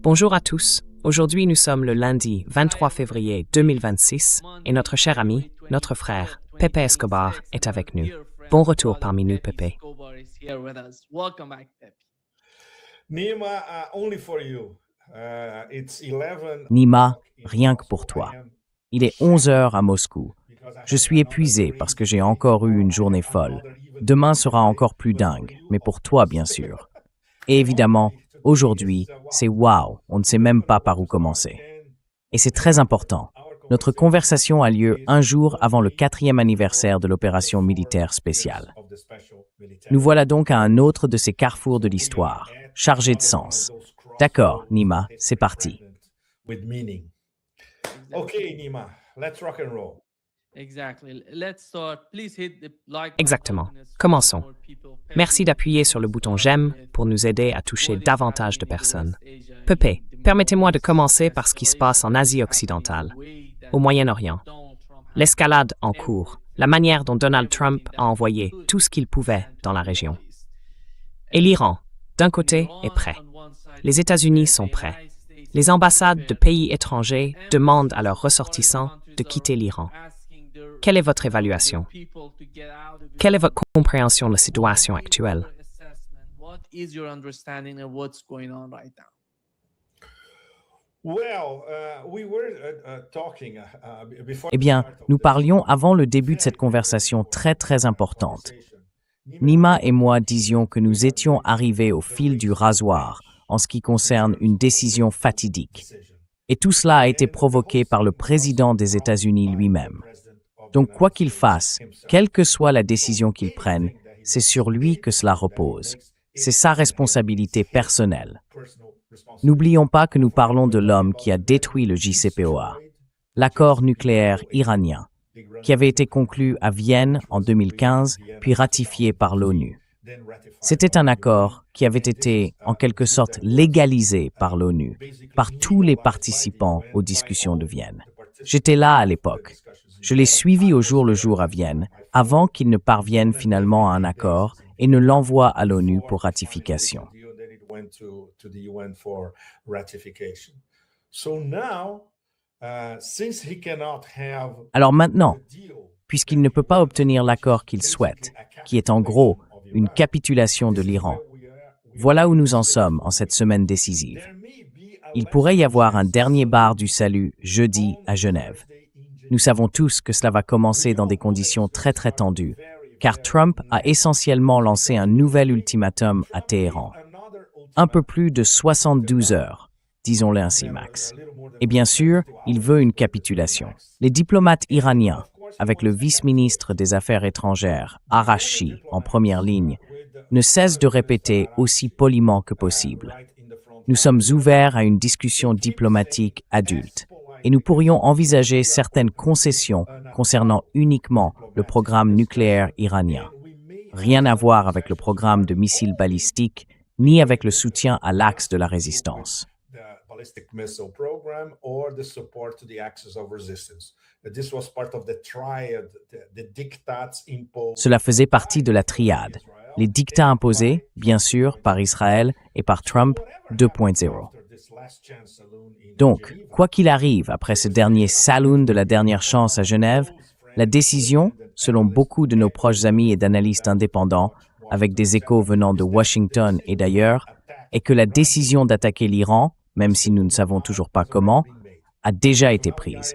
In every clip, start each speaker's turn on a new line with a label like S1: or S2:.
S1: Bonjour à tous. Aujourd'hui, nous sommes le lundi 23 février 2026 et notre cher ami, notre frère, Pepe Escobar, est avec nous. Bon retour parmi nous, Pepe.
S2: Nima, only for you. It's 11
S3: Nima, rien que pour toi. Il est 11 heures à Moscou. Je suis épuisé parce que j'ai encore eu une journée folle. Demain sera encore plus dingue, mais pour toi, bien sûr. Et évidemment, aujourd'hui, c'est wow, on ne sait même pas par où commencer. Et c'est très important. Notre conversation a lieu un jour avant le 4e anniversaire de l'opération militaire spéciale. Nous voilà donc à un autre de ces carrefours de l'histoire, chargé de sens. D'accord, Nima, c'est parti.
S2: Okay, Nima, let's rock and roll.
S1: Exactement. Commençons. Merci d'appuyer sur le bouton j'aime pour nous aider à toucher davantage de personnes. Pepe, permettez-moi de commencer par ce qui se passe en Asie occidentale, au Moyen-Orient. L'escalade en cours, la manière dont Donald Trump a envoyé tout ce qu'il pouvait dans la région. Et l'Iran, d'un côté, est prêt. Les États-Unis sont prêts. Les ambassades de pays étrangers demandent à leurs ressortissants de quitter l'Iran. Quelle est votre évaluation? Quelle est votre compréhension de la situation actuelle?
S3: Eh bien, nous parlions avant le début de cette conversation très importante. Nima et moi disions que nous étions arrivés au fil du rasoir en ce qui concerne une décision fatidique. Et tout cela a été provoqué par le président des États-Unis lui-même. Donc, quoi qu'il fasse, quelle que soit la décision qu'il prenne, c'est sur lui que cela repose. C'est sa responsabilité personnelle. N'oublions pas que nous parlons de l'homme qui a détruit le JCPOA, l'accord nucléaire iranien, qui avait été conclu à Vienne en 2015, puis ratifié par l'ONU. C'était un accord qui avait été, en quelque sorte, légalisé par l'ONU, par tous les participants aux discussions de Vienne. J'étais là à l'époque. Je l'ai suivi au jour le jour à Vienne, avant qu'il ne parvienne finalement à un accord et ne l'envoie à l'ONU pour ratification. Alors maintenant, puisqu'il ne peut pas obtenir l'accord qu'il souhaite, qui est en gros une capitulation de l'Iran, voilà où nous en sommes en cette semaine décisive. Il pourrait y avoir un dernier bar du salut jeudi à Genève. Nous savons tous que cela va commencer dans des conditions très tendues, car Trump a essentiellement lancé un nouvel ultimatum à Téhéran. Un peu plus de 72 heures, disons-le ainsi, Max. Et bien sûr, il veut une capitulation. Les diplomates iraniens, avec le vice-ministre des Affaires étrangères, Araghchi, en première ligne, ne cessent de répéter aussi poliment que possible. Nous sommes ouverts à une discussion diplomatique adulte. Et nous pourrions envisager certaines concessions concernant uniquement le programme nucléaire iranien. Rien à voir avec le programme de missiles balistiques, ni avec le soutien à l'axe de la résistance. Cela faisait partie de la triade. Les dictats imposés, bien sûr, par Israël et par Trump 2.0. Donc, quoi qu'il arrive après ce dernier saloon de la dernière chance à Genève, la décision, selon beaucoup de nos proches amis et d'analystes indépendants, avec des échos venant de Washington et d'ailleurs, est que la décision d'attaquer l'Iran, même si nous ne savons toujours pas comment, a déjà été prise.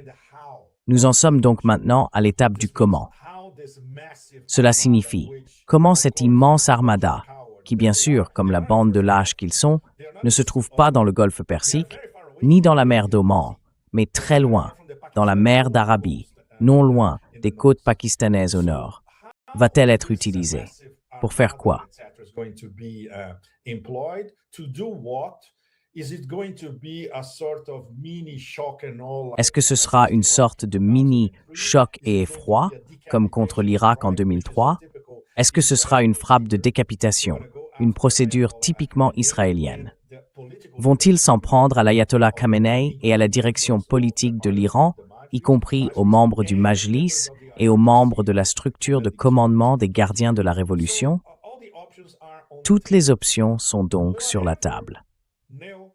S3: Nous en sommes donc maintenant à l'étape du comment. Cela signifie comment cette immense armada, qui bien sûr, comme la bande de lâches qu'ils sont, ne se trouve pas dans le golfe Persique, ni dans la mer d'Oman, mais très loin, dans la mer d'Arabie, non loin des côtes pakistanaises au nord, va-t-elle être utilisée? Pour faire quoi? Est-ce que ce sera une sorte de mini choc et effroi, comme contre l'Irak en 2003? Est-ce que ce sera une frappe de décapitation, une procédure typiquement israélienne? Vont-ils s'en prendre à l'ayatollah Khamenei et à la direction politique de l'Iran, y compris aux membres du Majlis et aux membres de la structure de commandement des gardiens de la Révolution? Toutes les options sont donc sur la table.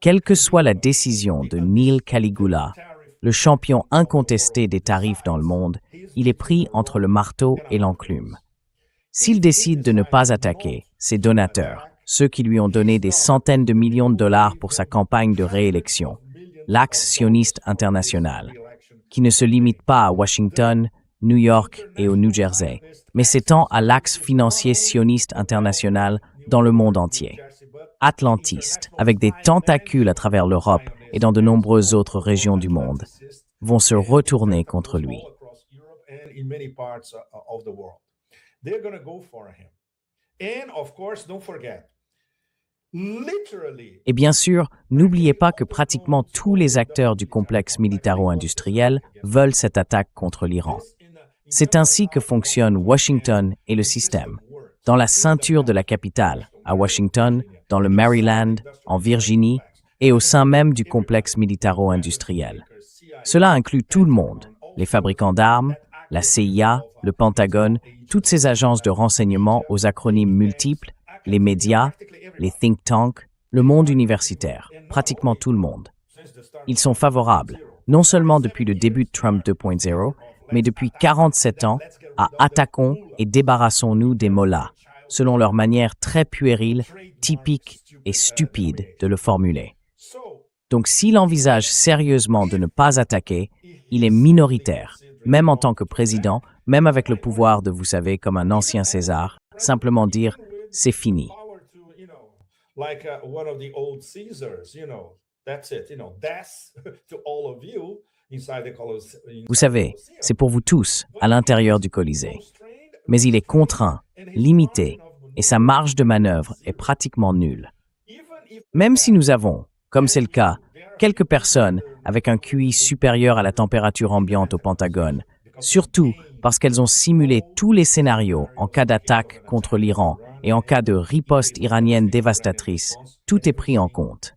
S3: Quelle que soit la décision de Neil Caligula, le champion incontesté des tarifs dans le monde, il est pris entre le marteau et l'enclume. S'il décide de ne pas attaquer ses donateurs, ceux qui lui ont donné des centaines de millions de dollars pour sa campagne de réélection, l'Axe sioniste international, qui ne se limite pas à Washington, New York et au New Jersey, mais s'étend à l'axe financier sioniste international dans le monde entier. Atlantistes, avec des tentacules à travers l'Europe et dans de nombreuses autres régions du monde, vont se retourner contre lui. Et bien sûr, n'oubliez pas que pratiquement tous les acteurs du complexe militaro-industriel veulent cette attaque contre l'Iran. C'est ainsi que fonctionne Washington et le système. Dans la ceinture de la capitale, à Washington, dans le Maryland, en Virginie et au sein même du complexe militaro-industriel. Cela inclut tout le monde, les fabricants d'armes, la CIA, le Pentagone, toutes ces agences de renseignement aux acronymes multiples, les médias, les think tanks, le monde universitaire, pratiquement tout le monde. Ils sont favorables, non seulement depuis le début de Trump 2.0, mais depuis 47 ans, à attaquons et débarrassons-nous des mollahs, selon leur manière très puérile, typique et stupide de le formuler. Donc s'il envisage sérieusement de ne pas attaquer, il est minoritaire, même en tant que président, même avec le pouvoir de, vous savez, comme un ancien César, simplement dire « c'est fini ». Vous savez, c'est pour vous tous, à l'intérieur du Colisée. Mais il est contraint, limité, et sa marge de manœuvre est pratiquement nulle. Même si nous avons, comme c'est le cas, quelques personnes avec un QI supérieur à la température ambiante au Pentagone, surtout parce qu'elles ont simulé tous les scénarios en cas d'attaque contre l'Iran et en cas de riposte iranienne dévastatrice, tout est pris en compte.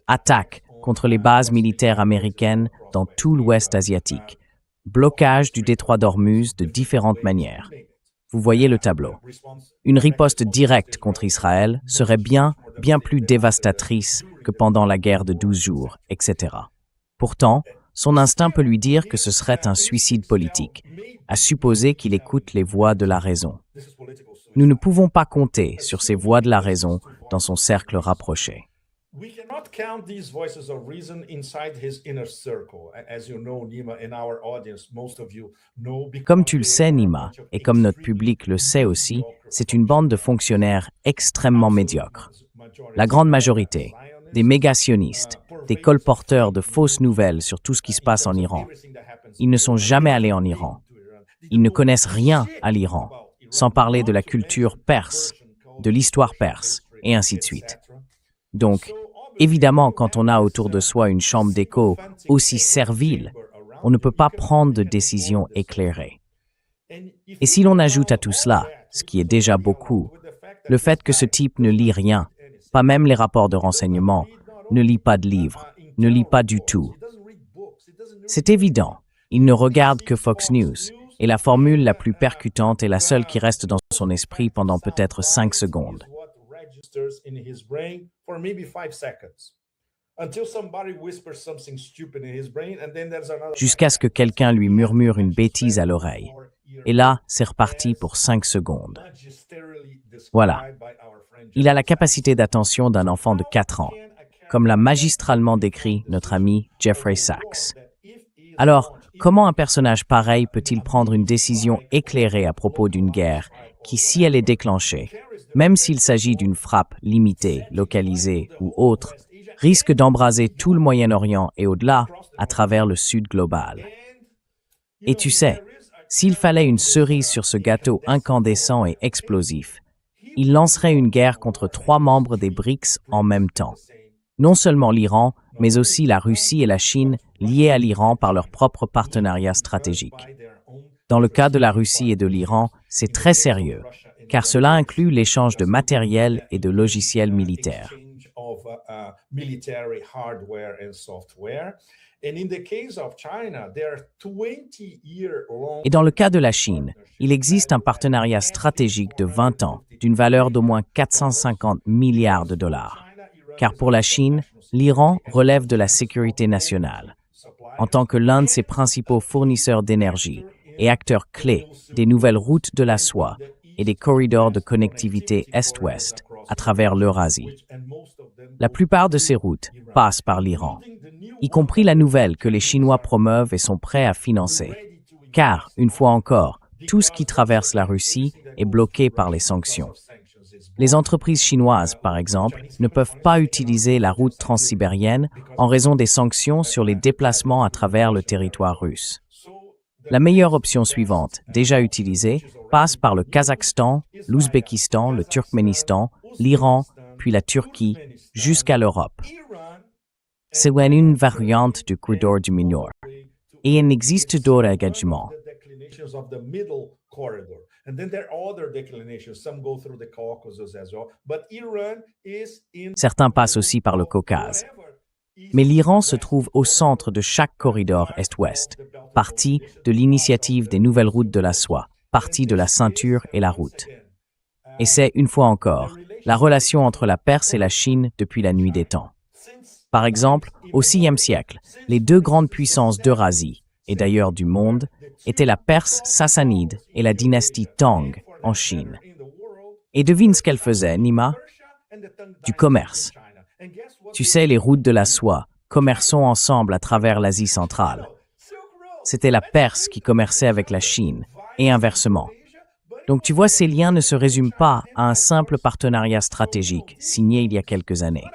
S3: Attaque contre les bases militaires américaines dans tout l'Ouest asiatique. Blocage du détroit d'Ormuz de différentes manières. Vous voyez le tableau. Une riposte directe contre Israël serait bien plus dévastatrice que pendant la guerre de 12 jours, etc. Pourtant, son instinct peut lui dire que ce serait un suicide politique, à supposer qu'il écoute les voix de la raison. Nous ne pouvons pas compter sur ces voix de la raison dans son cercle rapproché.
S2: We cannot count these voices of reason inside his inner circle. As you know, Nima, and our audience, most of you know.
S3: Comme tu le sais, Nima, et comme notre public le sait aussi, c'est une bande de fonctionnaires extrêmement médiocres. La grande majorité, des méga-sionistes, des colporteurs de fausses nouvelles sur tout ce qui se passe en Iran. Ils ne sont jamais allés en Iran. Ils ne connaissent rien à l'Iran, sans parler de la culture perse, de l'histoire perse, et ainsi de suite. Donc, évidemment, quand on a autour de soi une chambre d'écho aussi servile, on ne peut pas prendre de décision éclairée. Et si l'on ajoute à tout cela, ce qui est déjà beaucoup, le fait que ce type ne lit rien, pas même les rapports de renseignement, ne lit pas de livres, ne lit pas du tout. C'est évident, il ne regarde que Fox News, et la formule la plus percutante est la seule qui reste dans son esprit pendant peut-être 5 secondes. Jusqu'à ce que quelqu'un lui murmure une bêtise à l'oreille. Et là, c'est reparti pour 5 secondes. Voilà. Il a la capacité d'attention d'un enfant de 4 ans, comme l'a magistralement décrit notre ami Jeffrey Sachs. Alors, comment un personnage pareil peut-il prendre une décision éclairée à propos d'une guerre qui, si elle est déclenchée, même s'il s'agit d'une frappe limitée, localisée ou autre, risque d'embraser tout le Moyen-Orient et au-delà à travers le Sud global? Et tu sais, s'il fallait une cerise sur ce gâteau incandescent et explosif, il lancerait une guerre contre 3 membres des BRICS en même temps. Non seulement l'Iran, mais aussi la Russie et la Chine liées à l'Iran par leur propre partenariat stratégique. Dans le cas de la Russie et de l'Iran, c'est très sérieux, car cela inclut l'échange de matériel et de logiciels militaires. Et dans le cas de la Chine, il existe un partenariat stratégique de 20 ans, d'une valeur d'au moins 450 milliards de dollars. car pour la Chine, l'Iran relève de la sécurité nationale. En tant que l'un de ses principaux fournisseurs d'énergie et acteur clé des nouvelles routes de la soie et des corridors de connectivité Est-Ouest à travers l'Eurasie. La plupart de ces routes passent par l'Iran, y compris la nouvelle que les Chinois promeuvent et sont prêts à financer. Car, une fois encore, tout ce qui traverse la Russie est bloqué par les sanctions. Les entreprises chinoises, par exemple, ne peuvent pas utiliser la route transsibérienne en raison des sanctions sur les déplacements à travers le territoire russe. La meilleure option suivante, déjà utilisée, passe par le Kazakhstan, l'Ouzbékistan, le Turkménistan, l'Iran, puis la Turquie, jusqu'à l'Europe. C'est une variante du corridor du Nord. Et il existe d'autres également. Certains passent aussi par le Caucase. Mais l'Iran se trouve au centre de chaque corridor Est-Ouest, partie de l'initiative des nouvelles routes de la soie, partie de la ceinture et la route. Et c'est, une fois encore, la relation entre la Perse et la Chine depuis la nuit des temps. Par exemple, au VIe siècle, les deux grandes puissances d'Eurasie, et d'ailleurs du monde, étaient la Perse sassanide et la dynastie Tang en Chine. Et devine ce qu'elles faisaient, Nima? Du commerce. Tu sais, les routes de la soie, commerçons ensemble à travers l'Asie centrale. C'était la Perse qui commerçait avec la Chine, et inversement. Donc tu vois, ces liens ne se résument pas à un simple partenariat stratégique signé il y a quelques années.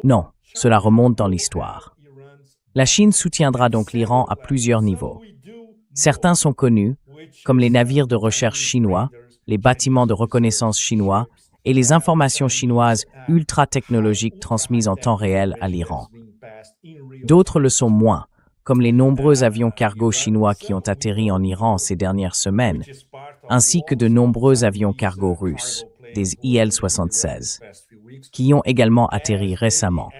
S3: Non, cela remonte dans l'histoire. La Chine soutiendra donc l'Iran à plusieurs niveaux. Certains sont connus, comme les navires de recherche chinois, les bâtiments de reconnaissance chinois et les informations chinoises ultra-technologiques transmises en temps réel à l'Iran. D'autres le sont moins, comme les nombreux avions cargo chinois qui ont atterri en Iran ces dernières semaines, ainsi que de nombreux avions cargo russes, des Il-76, qui ont également atterri récemment.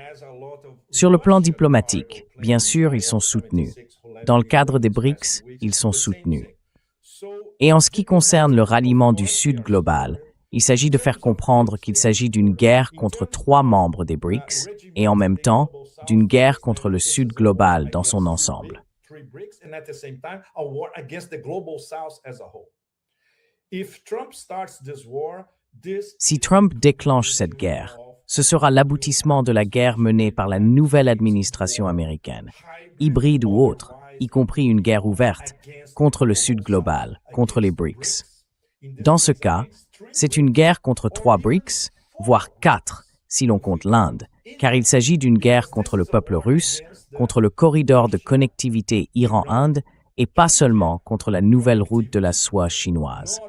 S3: Sur le plan diplomatique, bien sûr, ils sont soutenus. Dans le cadre des BRICS, ils sont soutenus. Et en ce qui concerne le ralliement du Sud global, il s'agit de faire comprendre qu'il s'agit d'une guerre contre 3 membres des BRICS et en même temps d'une guerre contre le Sud global dans son ensemble. Si Trump déclenche cette guerre, ce sera l'aboutissement de la guerre menée par la nouvelle administration américaine, hybride ou autre, y compris une guerre ouverte, contre le Sud global, contre les BRICS. Dans ce cas, c'est une guerre contre 3 BRICS, voire 4, si l'on compte l'Inde, car il s'agit d'une guerre contre le peuple russe, contre le corridor de connectivité Iran-Inde, et pas seulement contre la nouvelle route de la soie chinoise.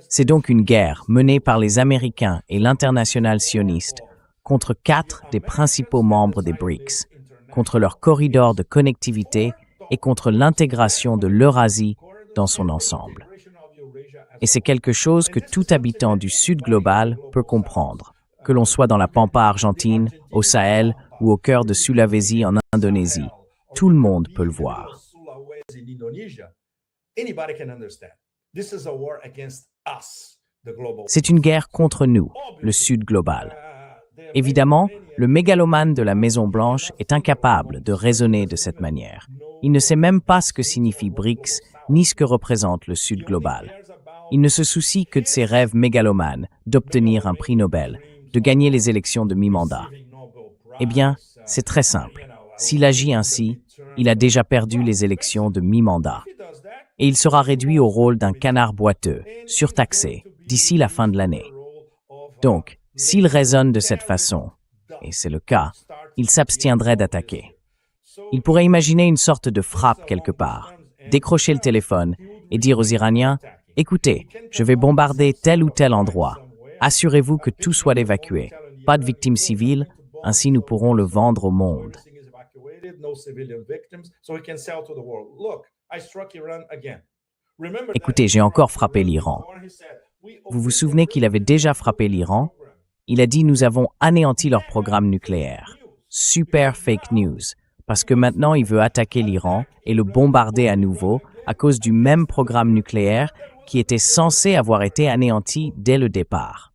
S3: C'est donc une guerre menée par les Américains et l'international sioniste contre 4 des principaux membres des BRICS, contre leur corridor de connectivité et contre l'intégration de l'Eurasie dans son ensemble. Et c'est quelque chose que tout habitant du Sud global peut comprendre, que l'on soit dans la Pampa argentine, au Sahel ou au cœur de Sulawesi en Indonésie. Tout le monde peut le voir. C'est une guerre contre nous, le Sud global. Évidemment, le mégalomane de la Maison-Blanche est incapable de raisonner de cette manière. Il ne sait même pas ce que signifie BRICS, ni ce que représente le Sud global. Il ne se soucie que de ses rêves mégalomanes, d'obtenir un prix Nobel, de gagner les élections de mi-mandat. Eh bien, c'est très simple. S'il agit ainsi, il a déjà perdu les élections de mi-mandat. Et il sera réduit au rôle d'un canard boiteux, surtaxé, d'ici la fin de l'année. Donc, s'il raisonne de cette façon, et c'est le cas, il s'abstiendrait d'attaquer. Il pourrait imaginer une sorte de frappe quelque part, décrocher le téléphone et dire aux Iraniens « Écoutez, je vais bombarder tel ou tel endroit. Assurez-vous que tout soit évacué. Pas de victimes civiles, ainsi nous pourrons le vendre au monde. » Écoutez, j'ai encore frappé l'Iran. Vous vous souvenez qu'il avait déjà frappé l'Iran? Il a dit « Nous avons anéanti leur programme nucléaire. » Super fake news, parce que maintenant il veut attaquer l'Iran et le bombarder à nouveau, à cause du même programme nucléaire qui était censé avoir été anéanti dès le départ.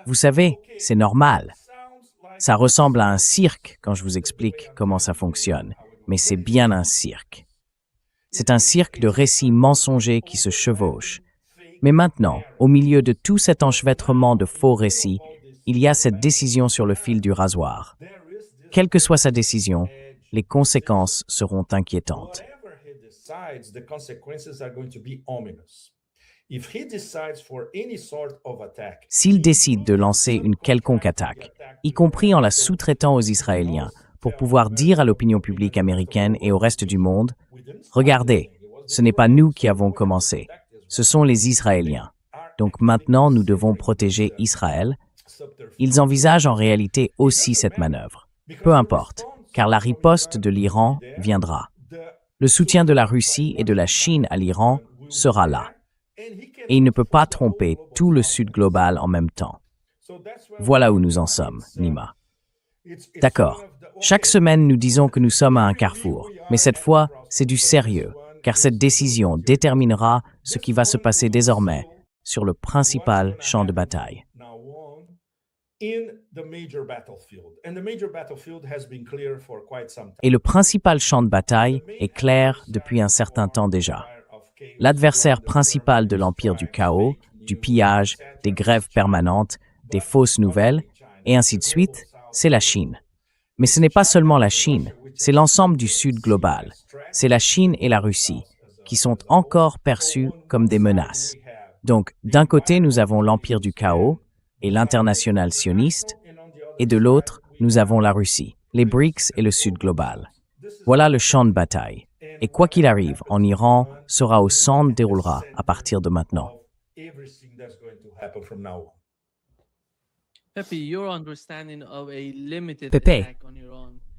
S3: Vous savez, c'est normal. Ça ressemble à un cirque quand je vous explique comment ça fonctionne, mais c'est bien un cirque. C'est un cirque de récits mensongers qui se chevauchent. Mais maintenant, au milieu de tout cet enchevêtrement de faux récits, il y a cette décision sur le fil du rasoir. Quelle que soit sa décision, les conséquences seront inquiétantes. S'il décide de lancer une quelconque attaque, y compris en la sous-traitant aux Israéliens, pour pouvoir dire à l'opinion publique américaine et au reste du monde, « Regardez, ce n'est pas nous qui avons commencé, ce sont les Israéliens. Donc maintenant, nous devons protéger Israël. » Ils envisagent en réalité aussi cette manœuvre. Peu importe, car la riposte de l'Iran viendra. Le soutien de la Russie et de la Chine à l'Iran sera là. Et il ne peut pas tromper tout le Sud global en même temps. Voilà où nous en sommes, Nima. D'accord. Chaque semaine, nous disons que nous sommes à un carrefour. Mais cette fois, c'est du sérieux, car cette décision déterminera ce qui va se passer désormais sur le principal champ de bataille. Et le principal champ de bataille est clair depuis un certain temps déjà. L'adversaire principal de l'empire du chaos, du pillage, des grèves permanentes, des fausses nouvelles, et ainsi de suite, c'est la Chine. Mais ce n'est pas seulement la Chine, c'est l'ensemble du Sud global. C'est la Chine et la Russie, qui sont encore perçus comme des menaces. Donc, d'un côté, nous avons l'empire du chaos et l'international sioniste, et de l'autre, nous avons la Russie, les BRICS et le Sud global. Voilà le champ de bataille. Et quoi qu'il arrive, en Iran sera où s'en déroulera à partir de maintenant.
S1: Pepe,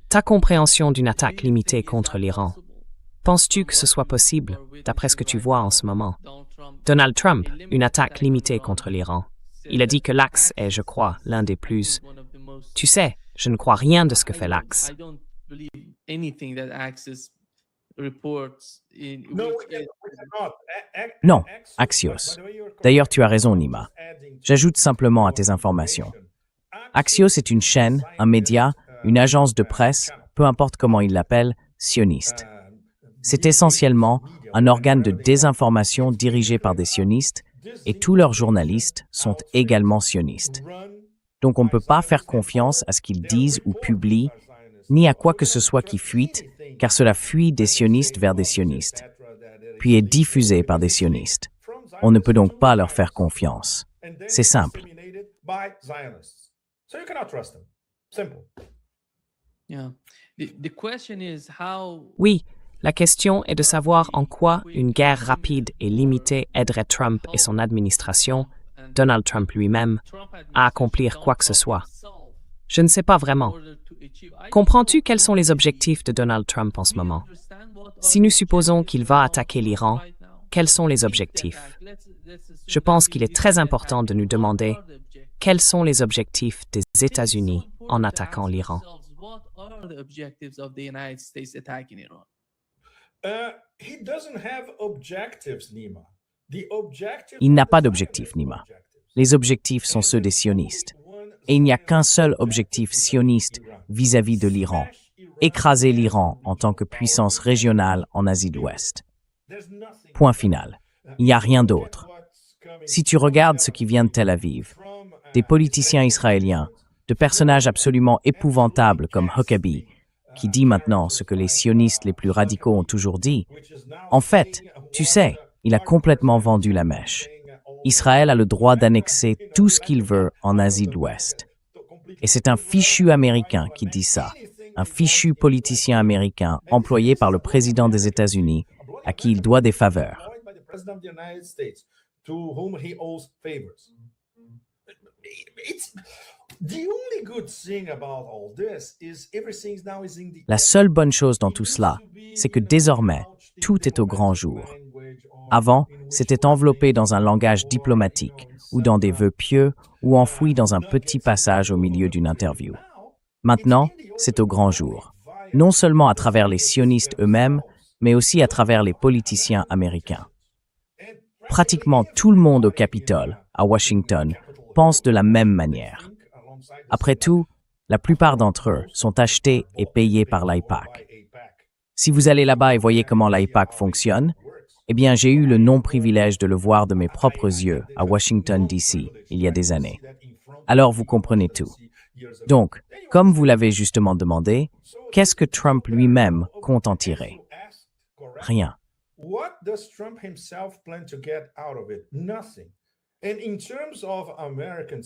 S1: ta compréhension d'une attaque limitée contre l'Iran, penses-tu que ce soit possible, d'après ce que tu vois en ce moment? Donald Trump, une attaque limitée contre l'Iran. Il a dit que l'Axe est, je crois, l'un des plus... Tu sais, je ne crois rien de ce que fait l'Axe.
S3: Non, Axios. D'ailleurs, tu as raison, Nima. J'ajoute simplement à tes informations. Axios est une chaîne, un média, une agence de presse, peu importe comment ils l'appellent, sioniste. C'est essentiellement un organe de désinformation dirigé par des sionistes et tous leurs journalistes sont également sionistes. Donc on ne peut pas faire confiance à ce qu'ils disent ou publient, ni à quoi que ce soit qui fuite, car cela fuit des sionistes vers des sionistes, puis est diffusé par des sionistes. On ne peut donc pas leur faire confiance. C'est simple.
S1: Oui, la question est de savoir en quoi une guerre rapide et limitée aiderait Trump et son administration, Donald Trump lui-même, à accomplir quoi que ce soit. Je ne sais pas vraiment. Comprends-tu quels sont les objectifs de Donald Trump en ce moment? Si nous supposons qu'il va attaquer l'Iran, quels sont les objectifs? Je pense qu'il est très important de nous demander quels sont les objectifs des États-Unis en attaquant l'Iran.
S3: Il n'a pas d'objectif, Nima. Les objectifs sont ceux des sionistes. Et il n'y a qu'un seul objectif sioniste vis-à-vis de l'Iran, écraser l'Iran en tant que puissance régionale en Asie de l'Ouest. Point final. Il n'y a rien d'autre. Si tu regardes ce qui vient de Tel Aviv, des politiciens israéliens, de personnages absolument épouvantables comme Huckabee, qui dit maintenant ce que les sionistes les plus radicaux ont toujours dit, en fait, tu sais, il a complètement vendu la mèche. Israël a le droit d'annexer tout ce qu'il veut en Asie de l'Ouest. Et c'est un fichu Américain qui dit ça, un fichu politicien américain employé par le président des États-Unis, à qui il doit des faveurs. La seule bonne chose dans tout cela, c'est que désormais, tout est au grand jour. Avant, c'était enveloppé dans un langage diplomatique, ou dans des vœux pieux, ou enfoui dans un petit passage au milieu d'une interview. Maintenant, c'est au grand jour. Non seulement à travers les sionistes eux-mêmes, mais aussi à travers les politiciens américains. Pratiquement tout le monde au Capitole, à Washington, pense de la même manière. Après tout, la plupart d'entre eux sont achetés et payés par l'AIPAC. Si vous allez là-bas et voyez comment l'AIPAC fonctionne, eh bien, j'ai eu le non-privilège de le voir de mes propres yeux à Washington, D.C., il y a des années. Alors, vous comprenez tout. Donc, comme vous l'avez justement demandé, qu'est-ce que Trump lui-même compte en tirer? Rien.
S2: What does Trump himself plan to get out of it? Nothing. And in terms of American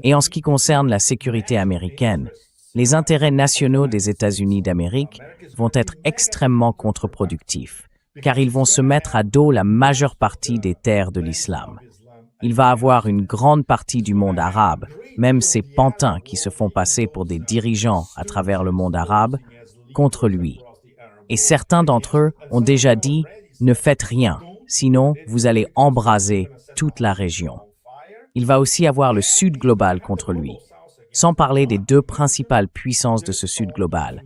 S3: Et en ce qui concerne la sécurité américaine, les intérêts nationaux des États-Unis d'Amérique vont être extrêmement contre-productifs, car ils vont se mettre à dos la majeure partie des terres de l'islam. Il va avoir une grande partie du monde arabe, même ces pantins qui se font passer pour des dirigeants à travers le monde arabe, contre lui. Et certains d'entre eux ont déjà dit « Ne faites rien, sinon vous allez embraser toute la région ». Il va aussi avoir le Sud global contre lui, sans parler des deux principales puissances de ce Sud global,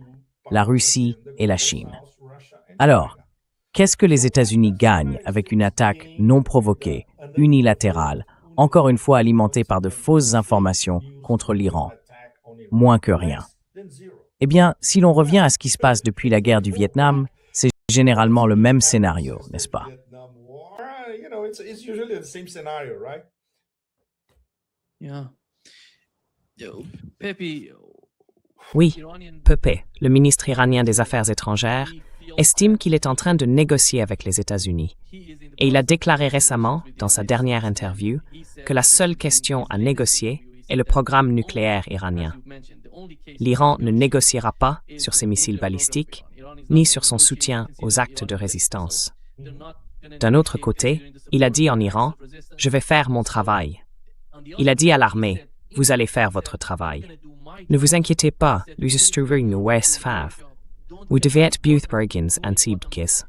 S3: la Russie et la Chine. Alors, qu'est-ce que les États-Unis gagnent avec une attaque non provoquée, unilatérale, encore une fois alimentée par de fausses informations contre l'Iran? Moins que rien. Eh bien, si l'on revient à ce qui se passe depuis la guerre du Vietnam, c'est généralement le même scénario, n'est-ce pas?
S1: Oui, Pepe, le ministre iranien des Affaires étrangères, estime qu'il est en train de négocier avec les États-Unis. Et il a déclaré récemment, dans sa dernière interview, que la seule question à négocier est le programme nucléaire iranien. L'Iran ne négociera pas sur ses missiles balistiques, ni sur son soutien aux actes de résistance. D'un autre côté, il a dit en Iran, « Je vais faire mon travail ». Il a dit à l'armée, « Vous allez faire votre travail. Ne vous inquiétez pas, l'Usturing West Fav. Vous devez être Boothbergens and Siebkis. »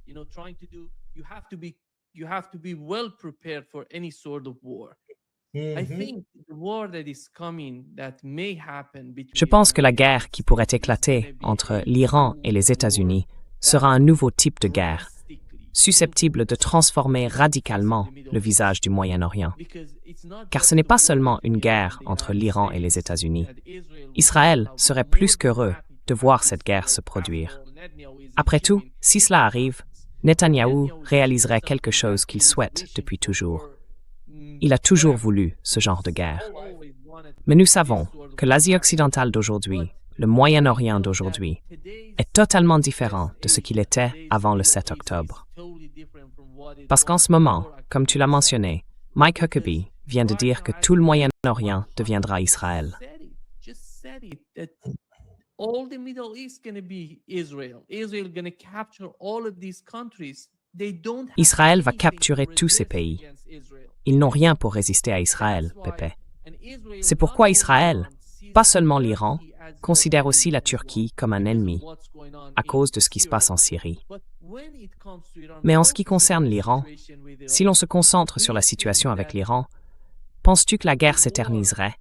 S1: Je pense que la guerre qui pourrait éclater entre l'Iran et les États-Unis sera un nouveau type de guerre, susceptible de transformer radicalement le visage du Moyen-Orient. Car ce n'est pas seulement une guerre entre l'Iran et les États-Unis. Israël serait plus qu'heureux de voir cette guerre se produire. Après tout, si cela arrive, Netanyahou réaliserait quelque chose qu'il souhaite depuis toujours. Il a toujours voulu ce genre de guerre. Mais nous savons que l'Asie occidentale d'aujourd'hui, le Moyen-Orient d'aujourd'hui, est totalement différent de ce qu'il était avant le 7 octobre. Parce qu'en ce moment, comme tu l'as mentionné, Mike Huckabee vient de dire que tout le Moyen-Orient deviendra Israël. Israël va capturer tous ces pays. Ils n'ont rien pour résister à Israël, Pepe. C'est pourquoi Israël, pas seulement l'Iran, considère aussi la Turquie comme un ennemi, à cause de ce qui se passe en Syrie. Mais en ce qui concerne l'Iran, si l'on se concentre sur la situation avec l'Iran, penses-tu que la guerre s'éterniserait?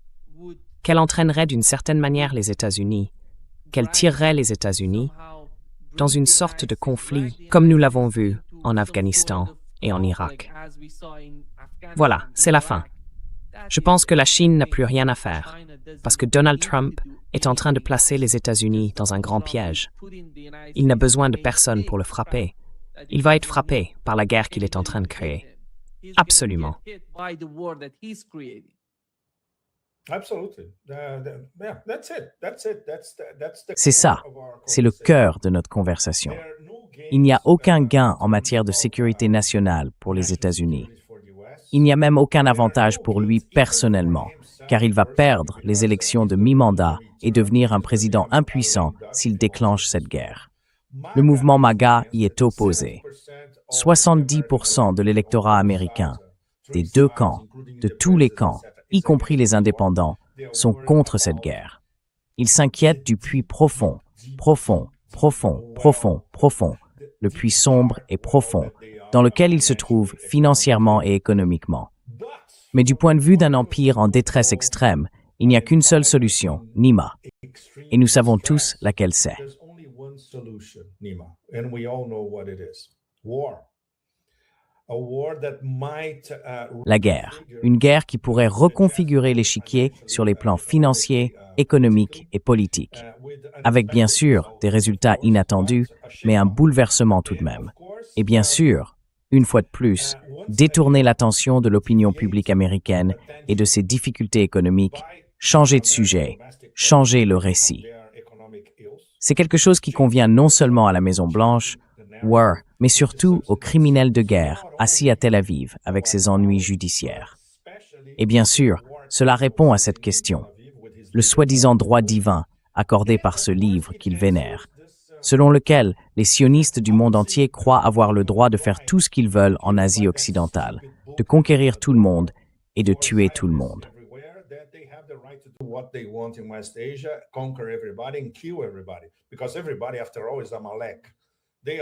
S1: Qu'elle entraînerait d'une certaine manière les États-Unis? Qu'elle tirerait les États-Unis dans une sorte de conflit, comme nous l'avons vu en Afghanistan et en Irak? Voilà, c'est la fin. Je pense que la Chine n'a plus rien à faire, parce que Donald Trump est en train de placer les États-Unis dans un grand piège. Il n'a besoin de personne pour le frapper. Il va être frappé par la guerre qu'il est en train de créer. Absolument.
S3: C'est ça, c'est le cœur de notre conversation. Il n'y a aucun gain en matière de sécurité nationale pour les États-Unis. Il n'y a même aucun avantage pour lui personnellement, car il va perdre les élections de mi-mandat et devenir un président impuissant s'il déclenche cette guerre. Le mouvement MAGA y est opposé. 70% de l'électorat américain, des deux camps, de tous les camps, y compris les indépendants, sont contre cette guerre. Ils s'inquiètent du puits profond, le puits sombre et profond, dans lequel ils se trouvent financièrement et économiquement. Mais du point de vue d'un empire en détresse extrême, il n'y a qu'une seule solution, Nima. Et nous savons tous laquelle c'est.
S2: solution, Nima, and we all know what it is. War. A war that might
S3: La guerre. Une guerre qui pourrait reconfigurer l'échiquier sur les plans financiers, économiques et politiques. Avec bien sûr des résultats inattendus, mais un bouleversement tout de même. Et bien sûr, une fois de plus, détourner l'attention de l'opinion publique américaine et de ses difficultés économiques, changer de sujet, changer le récit. C'est quelque chose qui convient non seulement à la Maison-Blanche, mais surtout aux criminels de guerre assis à Tel Aviv avec ses ennuis judiciaires. Et bien sûr, cela répond à cette question. Le soi-disant droit divin accordé par ce livre qu'ils vénèrent, selon lequel les sionistes du monde entier croient avoir le droit de faire tout ce qu'ils veulent en Asie occidentale, de conquérir tout le monde et de tuer tout le monde.
S2: What they want in West Asia, conquer everybody and kill everybody, because everybody, after all, is Amalek.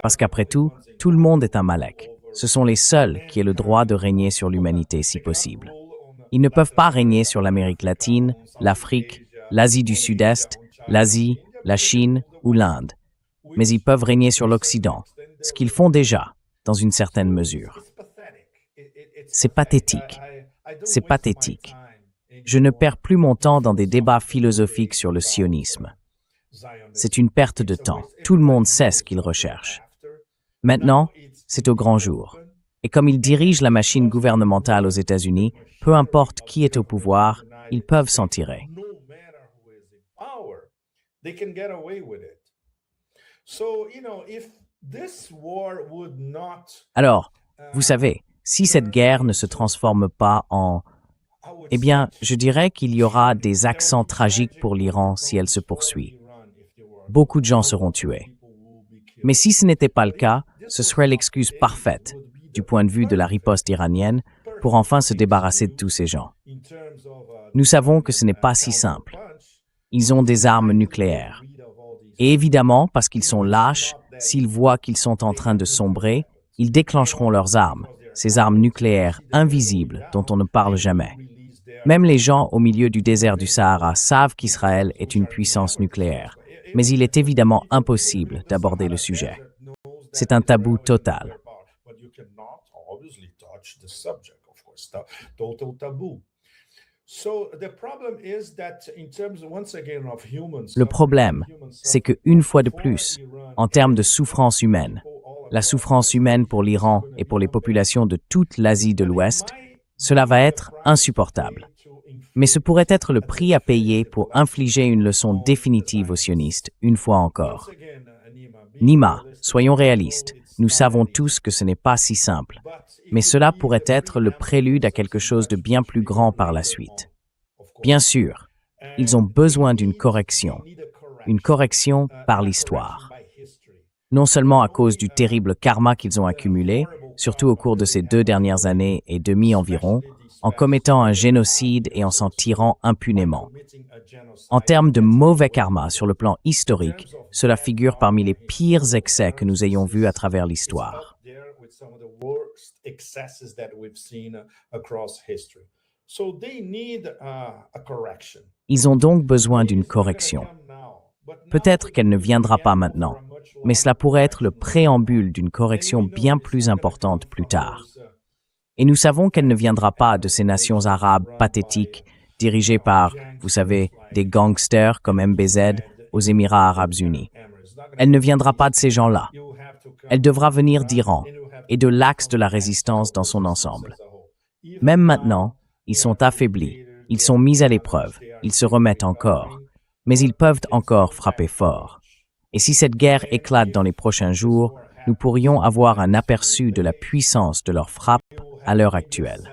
S3: Parce qu'après tout le monde est un Malek. Ce sont les seuls qui aient le droit de régner sur l'humanité si possible. Ils ne peuvent pas régner sur l'Amérique latine, l'Afrique, l'Asie du Sud-Est, l'Asie, la Chine ou l'Inde. Mais ils peuvent régner sur l'Occident, ce qu'ils font déjà, dans une certaine mesure. C'est pathétique. C'est pathétique. Je ne perds plus mon temps dans des débats philosophiques sur le sionisme. C'est une perte de temps. Tout le monde sait ce qu'il recherche. Maintenant, c'est au grand jour. Et comme ils dirigent la machine gouvernementale aux États-Unis, peu importe qui est au pouvoir, ils peuvent s'en tirer. Alors, vous savez, si cette guerre ne se transforme pas en... Eh bien, je dirais qu'il y aura des accents tragiques pour l'Iran si elle se poursuit. Beaucoup de gens seront tués. Mais si ce n'était pas le cas, ce serait l'excuse parfaite, du point de vue de la riposte iranienne, pour enfin se débarrasser de tous ces gens. Nous savons que ce n'est pas si simple. Ils ont des armes nucléaires. Et évidemment, parce qu'ils sont lâches, s'ils voient qu'ils sont en train de sombrer, ils déclencheront leurs armes, ces armes nucléaires invisibles dont on ne parle jamais. Même les gens au milieu du désert du Sahara savent qu'Israël est une puissance nucléaire, mais il est évidemment impossible d'aborder le sujet. C'est un tabou total. Le problème, c'est qu'une fois de plus, en termes de souffrance humaine, la souffrance humaine pour l'Iran et pour les populations de toute l'Asie de l'Ouest, cela va être insupportable. Mais ce pourrait être le prix à payer pour infliger une leçon définitive aux sionistes, une fois encore. Nima, soyons réalistes, nous savons tous que ce n'est pas si simple, mais cela pourrait être le prélude à quelque chose de bien plus grand par la suite. Bien sûr, ils ont besoin d'une correction par l'histoire. Non seulement à cause du terrible karma qu'ils ont accumulé, surtout au cours de ces 2 dernières années et demie environ, en commettant un génocide et en s'en tirant impunément. En termes de mauvais karma sur le plan historique, cela figure parmi les pires excès que nous ayons vus à travers l'histoire. Ils ont donc besoin d'une correction. Peut-être qu'elle ne viendra pas maintenant, mais cela pourrait être le préambule d'une correction bien plus importante plus tard. Et nous savons qu'elle ne viendra pas de ces nations arabes pathétiques, dirigées par, vous savez, des gangsters comme MBZ aux Émirats arabes unis. Elle ne viendra pas de ces gens-là. Elle devra venir d'Iran et de l'axe de la résistance dans son ensemble. Même maintenant, ils sont affaiblis, ils sont mis à l'épreuve, ils se remettent encore, mais ils peuvent encore frapper fort. Et si cette guerre éclate dans les prochains jours, nous pourrions avoir un aperçu de la puissance de leur frappe à l'heure actuelle.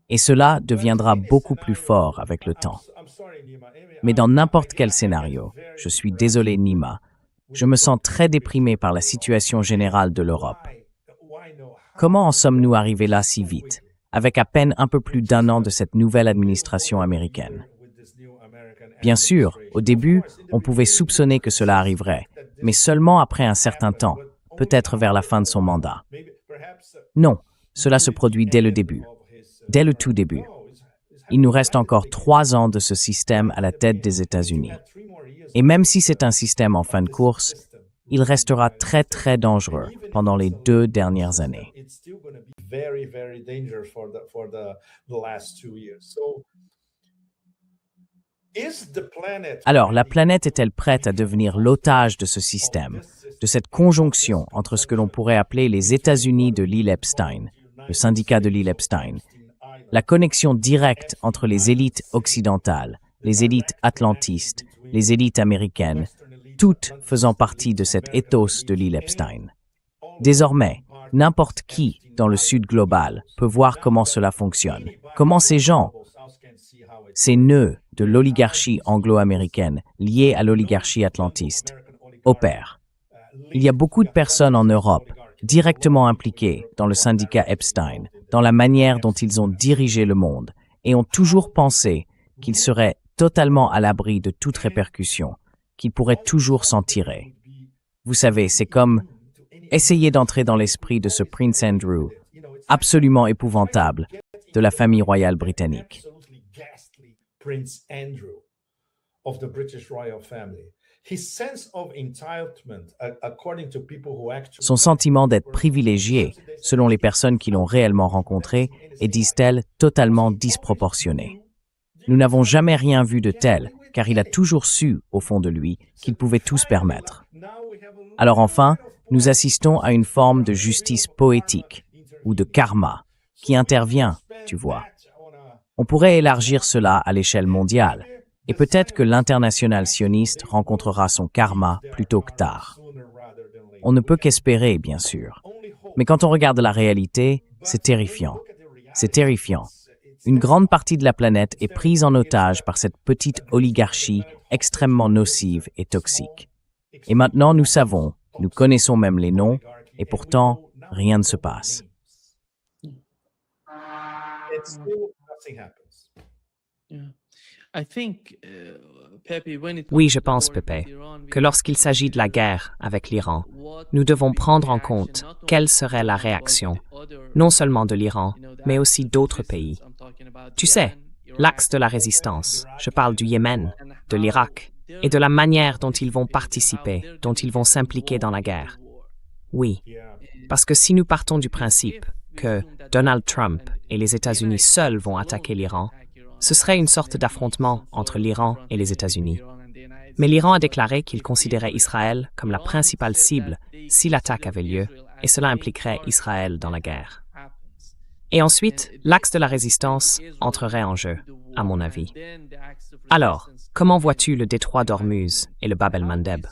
S3: Et cela deviendra beaucoup plus fort avec le temps. Mais dans n'importe quel scénario, je suis désolé Nima, je me sens très déprimé par la situation générale de l'Europe. Comment en sommes-nous arrivés là si vite, avec à peine un peu plus d'1 an de cette nouvelle administration américaine? Bien sûr, au début, on pouvait soupçonner que cela arriverait, mais seulement après un certain temps, peut-être vers la fin de son mandat. Non, cela se produit dès le début, dès le tout début. il nous reste encore 3 ans de ce système à la tête des États-Unis. Et même si c'est un système en fin de course, il restera très très dangereux pendant les 2 dernières années. Alors, la planète est-elle prête à devenir l'otage de ce système, de cette conjonction entre ce que l'on pourrait appeler les États-Unis de l'île Epstein, le syndicat de l'île Epstein, la connexion directe entre les élites occidentales, les élites atlantistes, les élites américaines, toutes faisant partie de cet ethos de l'île Epstein. Désormais, n'importe qui dans le Sud global peut voir comment cela fonctionne, comment ces gens, ces nœuds de l'oligarchie anglo-américaine liés à l'oligarchie atlantiste, opèrent. Il y a beaucoup de personnes en Europe directement impliquées dans le syndicat Epstein, dans la manière dont ils ont dirigé le monde, et ont toujours pensé qu'ils seraient totalement à l'abri de toute répercussion, qu'ils pourraient toujours s'en tirer. Vous savez, c'est comme essayer d'entrer dans l'esprit de ce Prince Andrew, absolument épouvantable, de la famille royale britannique.
S2: Prince Andrew of the British royal family. His sense of entitlement, according to people who actually...
S3: Son sentiment d'être privilégié, selon les personnes qui l'ont réellement rencontré, est, disent-elles, totalement disproportionné. Nous n'avons jamais rien vu de tel, car il a toujours su, au fond de lui, qu'il pouvait tout se permettre. Alors enfin, nous assistons à une forme de justice poétique, ou de karma, qui intervient, tu vois. On pourrait élargir cela à l'échelle mondiale, et peut-être que l'international sioniste rencontrera son karma plus tôt que tard. On ne peut qu'espérer, bien sûr. Mais quand on regarde la réalité, c'est terrifiant. C'est terrifiant. Une grande partie de la planète est prise en otage par cette petite oligarchie extrêmement nocive et toxique. Et maintenant, nous savons, nous connaissons même les noms, et pourtant, rien ne se passe.
S1: Oui, je pense, Pepe, que lorsqu'il s'agit de la guerre avec l'Iran, nous devons prendre en compte quelle serait la réaction, non seulement de l'Iran, mais aussi d'autres pays. Tu sais, l'axe de la résistance, je parle du Yémen, de l'Irak, et de la manière dont ils vont participer, dont ils vont s'impliquer dans la guerre. Oui, parce que si nous partons du principe que Donald Trump et les États-Unis seuls vont attaquer l'Iran, ce serait une sorte d'affrontement entre l'Iran et les États-Unis. Mais l'Iran a déclaré qu'il considérait Israël comme la principale cible si l'attaque avait lieu, et cela impliquerait Israël dans la guerre. Et ensuite, l'axe de la résistance entrerait en jeu, à mon avis. Alors, comment vois-tu le détroit d'Ormuz et le Bab el-Mandeb?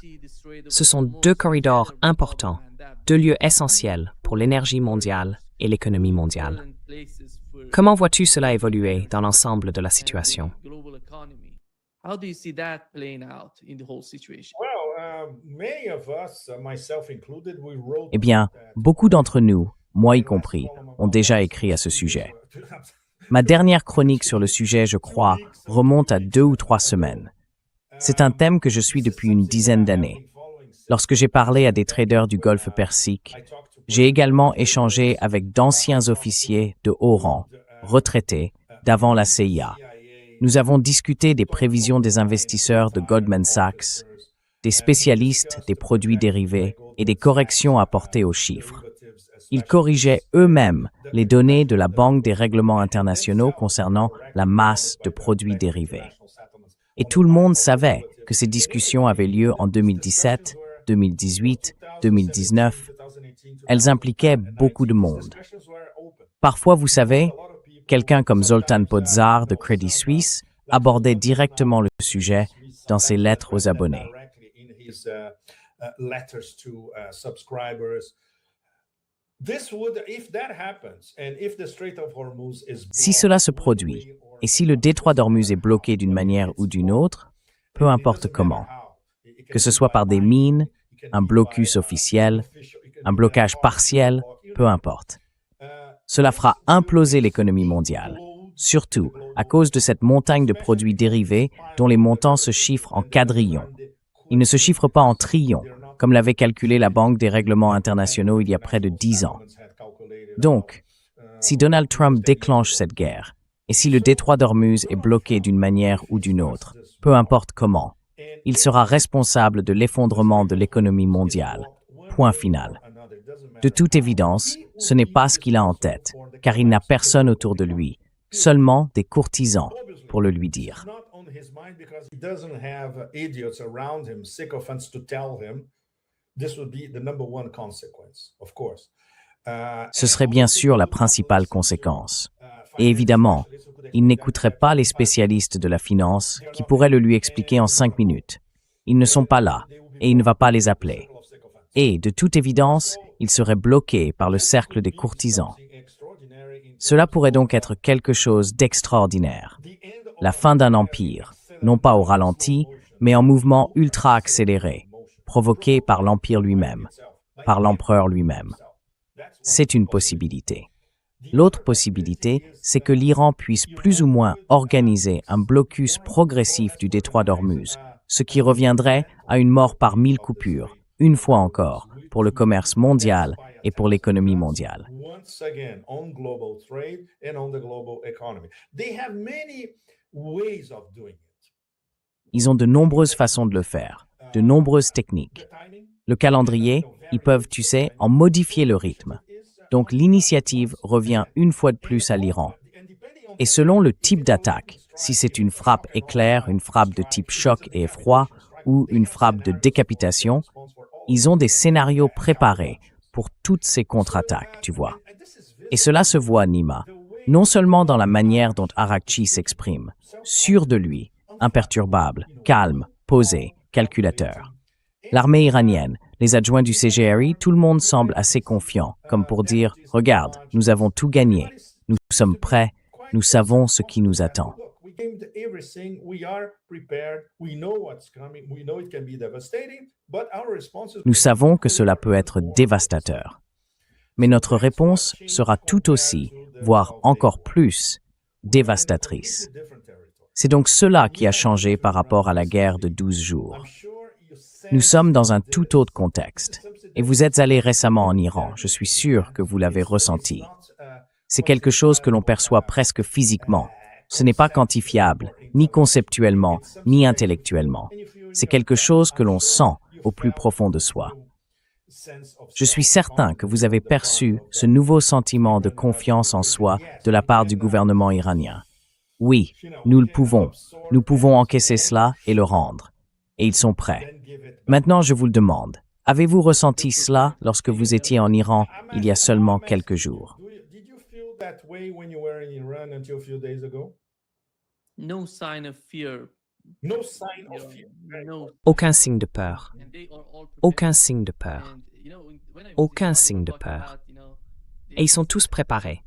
S1: Ce sont 2 corridors importants, 2 lieux essentiels pour l'énergie mondiale et l'économie mondiale. Comment vois-tu cela évoluer dans l'ensemble de la situation?
S3: Eh bien, beaucoup d'entre nous, moi y compris, ont déjà écrit à ce sujet. Ma dernière chronique sur le sujet, je crois, remonte à 2 ou 3 semaines. C'est un thème que je suis depuis une dizaine d'années. Lorsque j'ai parlé à des traders du Golfe Persique, j'ai également échangé avec d'anciens officiers de haut rang, retraités, d'avant la CIA. Nous avons discuté des prévisions des investisseurs de Goldman Sachs, des spécialistes des produits dérivés et des corrections apportées aux chiffres. Ils corrigeaient eux-mêmes les données de la Banque des règlements internationaux concernant la masse de produits dérivés. Et tout le monde savait que ces discussions avaient lieu en 2017, 2018, 2019. Elles impliquaient beaucoup de monde. Parfois, vous savez, quelqu'un comme Zoltan Pozsar de Credit Suisse abordait directement le sujet dans ses lettres aux abonnés. Si cela se produit, et si le détroit d'Ormuz est bloqué d'une manière ou d'une autre, peu importe comment, que ce soit par des mines, un blocus officiel, un blocage partiel, peu importe. Cela fera imploser l'économie mondiale, surtout à cause de cette montagne de produits dérivés dont les montants se chiffrent en quadrillions. Ils ne se chiffrent pas en trillions, comme l'avait calculé la Banque des règlements internationaux il y a près de 10 ans. Donc, si Donald Trump déclenche cette guerre, Et si le détroit d'Ormuz est bloqué d'une manière ou d'une autre, peu importe comment, il sera responsable de l'effondrement de l'économie mondiale. Point final. De toute évidence, ce n'est pas ce qu'il a en tête, car il n'a personne autour de lui, seulement des courtisans pour le lui dire. Ce serait bien sûr la principale conséquence. Et évidemment, il n'écouterait pas les spécialistes de la finance qui pourraient le lui expliquer en 5 minutes. Ils ne sont pas là, et il ne va pas les appeler. Et, de toute évidence, il serait bloqué par le cercle des courtisans. Cela pourrait donc être quelque chose d'extraordinaire. La fin d'un empire, non pas au ralenti, mais en mouvement ultra accéléré, provoqué par l'empire lui-même, par l'empereur lui-même. C'est une possibilité. L'autre possibilité, c'est que l'Iran puisse plus ou moins organiser un blocus progressif du détroit d'Ormuz, ce qui reviendrait à une mort par 1000 coupures, une fois encore, pour le commerce mondial et pour l'économie mondiale. Ils ont de nombreuses façons de le faire, de nombreuses techniques. Le calendrier, ils peuvent, tu sais, en modifier le rythme. Donc l'initiative revient une fois de plus à l'Iran. Et selon le type d'attaque, si c'est une frappe éclair, une frappe de type choc et effroi ou une frappe de décapitation, ils ont des scénarios préparés pour toutes ces contre-attaques, tu vois. Et cela se voit, Nima, non seulement dans la manière dont Arakchi s'exprime, sûr de lui, imperturbable, calme, posé, calculateur. L'armée iranienne, les adjoints du CGRI, tout le monde semble assez confiant, comme pour dire « Regarde, nous avons tout gagné, nous sommes prêts, nous savons ce qui nous attend. » Nous savons que cela peut être dévastateur. Mais notre réponse sera tout aussi, voire encore plus, dévastatrice. C'est donc cela qui a changé par rapport à la guerre de 12 jours. Nous sommes dans un tout autre contexte. Et vous êtes allé récemment en Iran, je suis sûr que vous l'avez ressenti. C'est quelque chose que l'on perçoit presque physiquement. Ce n'est pas quantifiable, ni conceptuellement, ni intellectuellement. C'est quelque chose que l'on sent au plus profond de soi. Je suis certain que vous avez perçu ce nouveau sentiment de confiance en soi de la part du gouvernement iranien. Oui, nous le pouvons. Nous pouvons encaisser cela et le rendre. Et ils sont prêts. Maintenant, je vous le demande. Avez-vous ressenti cela lorsque vous étiez en Iran il y a seulement quelques jours?
S1: Aucun signe de peur. Aucun signe de peur. Aucun signe de peur. Et ils sont tous préparés.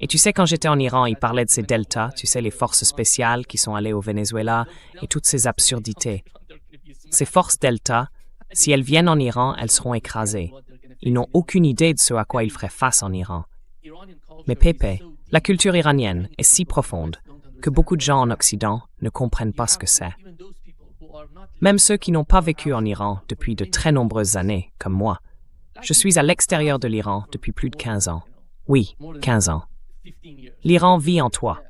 S1: Et tu sais, quand j'étais en Iran, ils parlaient de ces deltas, tu sais, les forces spéciales qui sont allées au Venezuela et toutes ces absurdités. Ces forces delta, si elles viennent en Iran, elles seront écrasées. Ils n'ont aucune idée de ce à quoi ils feraient face en Iran. Mais Pépé, la culture iranienne est si profonde que beaucoup de gens en Occident ne comprennent pas ce que c'est. Même ceux qui n'ont pas vécu en Iran depuis de très nombreuses années, comme moi. Je suis à l'extérieur de l'Iran depuis plus de 15 ans. Oui, 15 ans. L'Iran vit en toi.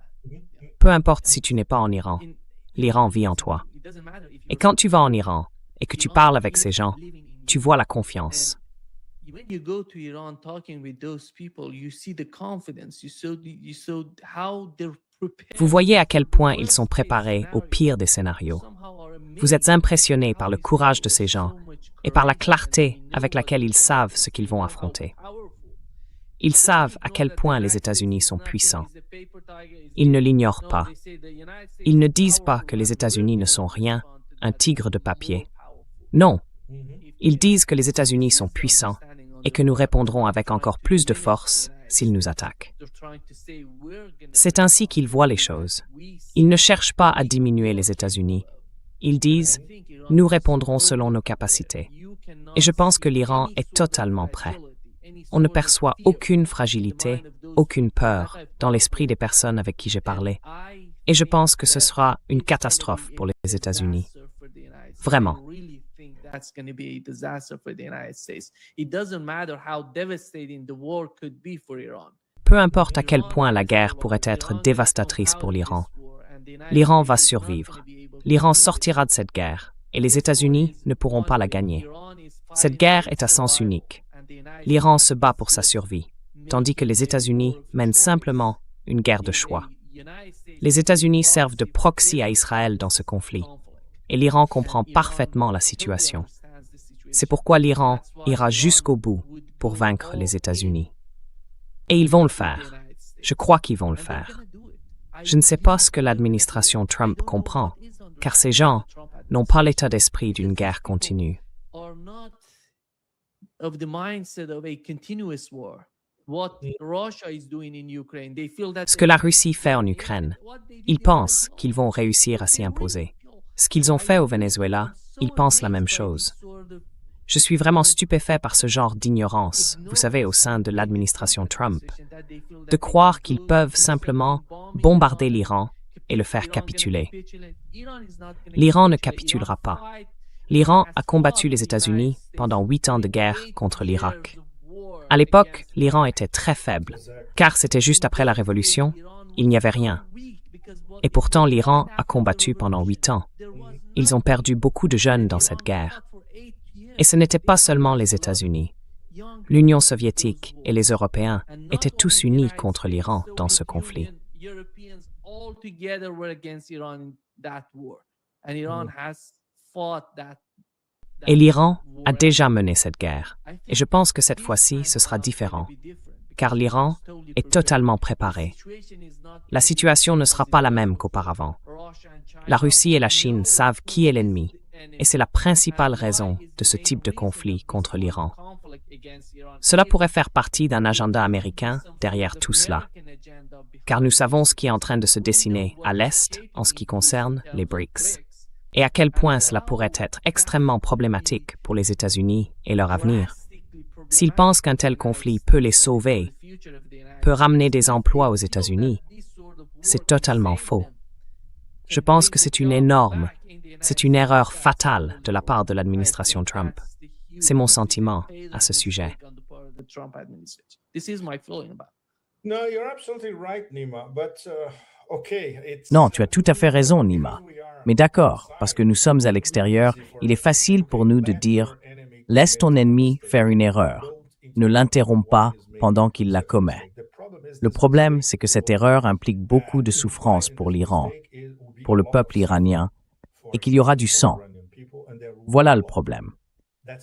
S1: Peu importe si tu n'es pas en Iran, l'Iran vit en toi. Et quand tu vas en Iran et que tu parles avec ces gens, tu vois la confiance. Vous voyez à quel point ils sont préparés au pire des scénarios. Vous êtes impressionné par le courage de ces gens et par la clarté avec laquelle ils savent ce qu'ils vont affronter. Ils savent à quel point les États-Unis sont puissants. Ils ne l'ignorent pas. Ils ne disent pas que les États-Unis ne sont rien, un tigre de papier. Non. Ils disent que les États-Unis sont puissants et que nous répondrons avec encore plus de force s'ils nous attaquent. C'est ainsi qu'ils voient les choses. Ils ne cherchent pas à diminuer les États-Unis. Ils disent « Nous répondrons selon nos capacités ». Et je pense que l'Iran est totalement prêt. On ne perçoit aucune fragilité, aucune peur dans l'esprit des personnes avec qui j'ai parlé. Et je pense que ce sera une catastrophe pour les États-Unis. Vraiment.
S4: That's going to be a disaster for the United States. It doesn't matter how devastating the war could be for Iran.
S1: Peu importe à quel point la guerre pourrait être dévastatrice pour l'Iran, l'Iran va survivre. L'Iran sortira de cette guerre et les États-Unis ne pourront pas la gagner. Cette guerre est à sens unique. L'Iran se bat pour sa survie, tandis que les États-Unis mènent simplement une guerre de choix. Les États-Unis servent de proxy à Israël dans ce conflit, et l'Iran comprend parfaitement la situation. C'est pourquoi l'Iran ira jusqu'au bout pour vaincre les États-Unis. Et ils vont le faire. Je crois qu'ils vont le faire. Je ne sais pas ce que l'administration Trump comprend, car ces gens n'ont pas l'état d'esprit d'une guerre continue. Ce que la Russie fait en Ukraine, ils pensent qu'ils vont réussir à s'y imposer. Ce qu'ils ont fait au Venezuela, ils pensent la même chose. Je suis vraiment stupéfait par ce genre d'ignorance, vous savez, au sein de l'administration Trump, de croire qu'ils peuvent simplement bombarder l'Iran et le faire capituler. L'Iran ne capitulera pas. L'Iran a combattu les États-Unis pendant 8 ans de guerre contre l'Irak. À l'époque, l'Iran était très faible, car c'était juste après la Révolution, il n'y avait rien. Et pourtant, l'Iran a combattu pendant 8 ans. Ils ont perdu beaucoup de jeunes dans cette guerre. Et ce n'était pas seulement les États-Unis. L'Union soviétique et les Européens étaient tous unis contre l'Iran dans ce conflit. Et l'Iran a déjà mené cette guerre. Et je pense que cette fois-ci, ce sera différent, car l'Iran est totalement préparé. La situation ne sera pas la même qu'auparavant. La Russie et la Chine savent qui est l'ennemi, et c'est la principale raison de ce type de conflit contre l'Iran. Cela pourrait faire partie d'un agenda américain derrière tout cela, car nous savons ce qui est en train de se dessiner à l'Est en ce qui concerne les BRICS, et à quel point cela pourrait être extrêmement problématique pour les États-Unis et leur avenir. S'ils pensent qu'un tel conflit peut les sauver, peut ramener des emplois aux États-Unis, c'est totalement faux. Je pense que c'est une erreur fatale de la part de l'administration Trump. C'est mon sentiment à ce sujet.
S3: Non, tu as tout à fait raison, Nima. Mais d'accord, parce que nous sommes à l'extérieur, il est facile pour nous de dire « Laisse ton ennemi faire une erreur. Ne l'interromps pas pendant qu'il la commet. » Le problème, c'est que cette erreur implique beaucoup de souffrance pour l'Iran, pour le peuple iranien, et qu'il y aura du sang. Voilà le problème.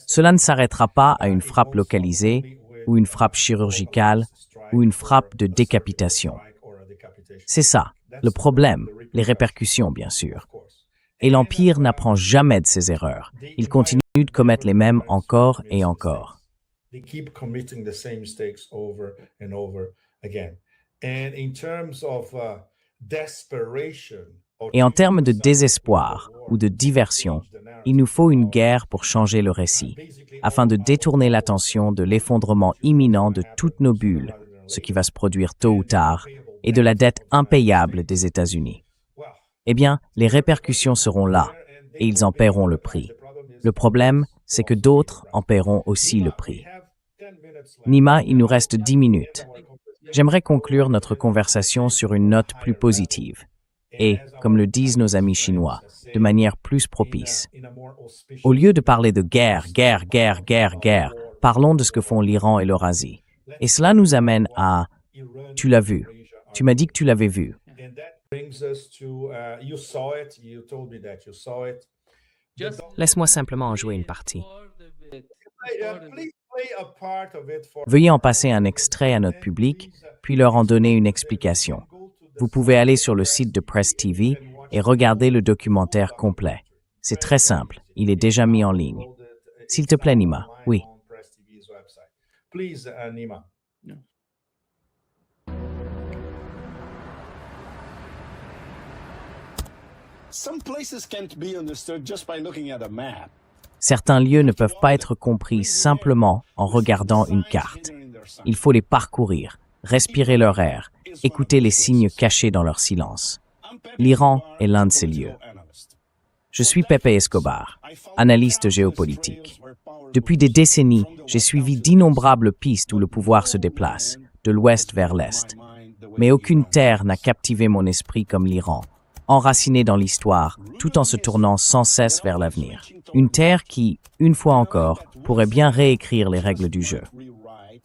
S3: Cela ne s'arrêtera pas à une frappe localisée, ou une frappe chirurgicale, ou une frappe de décapitation. C'est ça, le problème, les répercussions, bien sûr. Et l'Empire n'apprend jamais de ses erreurs. Il continue de commettre les mêmes encore et encore. Et en termes de désespoir ou de diversion, il nous faut une guerre pour changer le récit, afin de détourner l'attention de l'effondrement imminent de toutes nos bulles, ce qui va se produire tôt ou tard, et de la dette impayable des États-Unis. Eh bien, les répercussions seront là, et ils en paieront le prix. Le problème, c'est que d'autres en paieront aussi le prix. Nima, il nous reste 10 minutes. J'aimerais conclure notre conversation sur une note plus positive, et, comme le disent nos amis chinois, de manière plus propice. Au lieu de parler de guerre, parlons de ce que font l'Iran et l'Eurasie. Et cela nous amène à « Tu l'as vu. Tu m'as dit que tu l'avais vu. »
S1: Laisse-moi simplement en jouer une partie.
S3: Veuillez en passer un extrait à notre public, puis leur en donner une explication. Vous pouvez aller sur le site de Press TV et regarder le documentaire complet. C'est très simple, il est déjà mis en ligne. S'il te plaît, Nima, oui. Certains lieux ne peuvent pas être compris simplement en regardant une carte. Il faut les parcourir, respirer leur air, écouter les signes cachés dans leur silence. L'Iran est l'un de ces lieux. Je suis Pepe Escobar, analyste géopolitique. Depuis des décennies, j'ai suivi d'innombrables pistes où le pouvoir se déplace, de l'ouest vers l'est. Mais aucune terre n'a captivé mon esprit comme l'Iran, enraciné dans l'histoire, tout en se tournant sans cesse vers l'avenir. Une terre qui, une fois encore, pourrait bien réécrire les règles du jeu.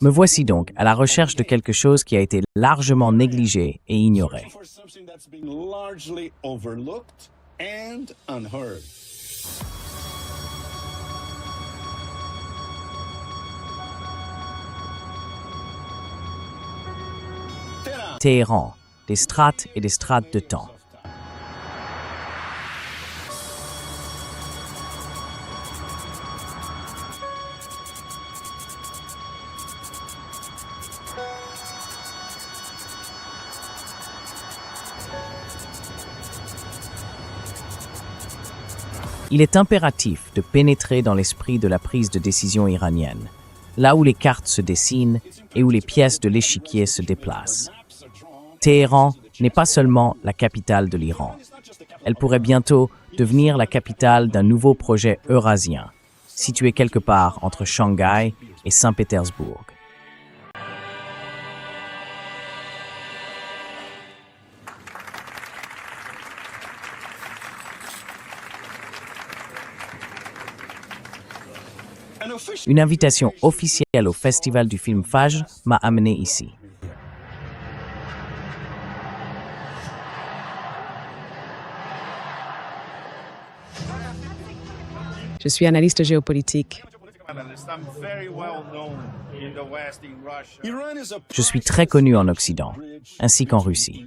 S3: Me voici donc à la recherche de quelque chose qui a été largement négligé et ignoré. Téhéran, des strates et des strates de temps. Il est impératif de pénétrer dans l'esprit de la prise de décision iranienne, là où les cartes se dessinent et où les pièces de l'échiquier se déplacent. Téhéran n'est pas seulement la capitale de l'Iran. Elle pourrait bientôt devenir la capitale d'un nouveau projet eurasien, situé quelque part entre Shanghai et Saint-Pétersbourg. Une invitation officielle au Festival du film Fajr m'a amené ici.
S5: Je suis analyste géopolitique.
S3: Je suis très connu en Occident, ainsi qu'en Russie.